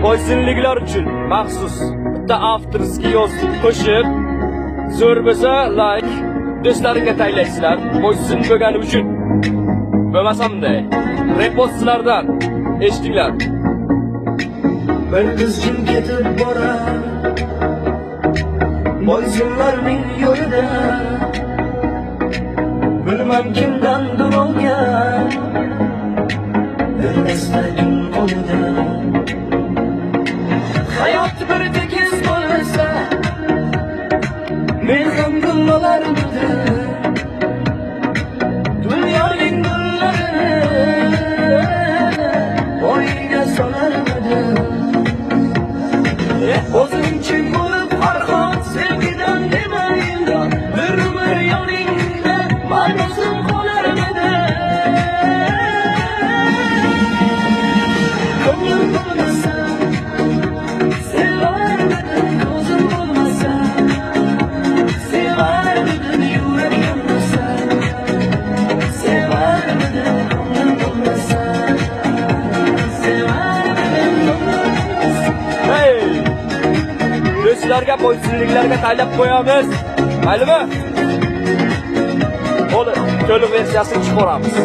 Boysunliklar uchun maxsus bitta avtorskiy yozib qo'shib, zo'r bo'lsa like, do'stlaringga taylaysizlar. Boysun bo'lgani uchun. Bo'lmasamda repostlardan eshitdinglar. Bir qizgin ketib borar Boysunlarning yo'lida Bilmam kimdandir olgan Bir esnagim qo'lida Hayot bir tekis bo'lsa Men ham gullarimdir Dunyoning gullarini O'yinga solarmidim O'zingchim bo'lib farhod sevgidan demayinda Bir umr yoningda ma'nosim qolarmidi Ko'nglim bo'lmasa sevarmidim ko'zim bo'lmasa sevarmidim yurak yonmasa sevarmidim ko'nglim bo'lmasa sevarmidim ko'nglim bo'lmasa Hey! Do'stlarga, boysunliklarga taylab qo'yamiz. Maylimi? Bo'ldi, to'liq versiyasini chiqaramiz.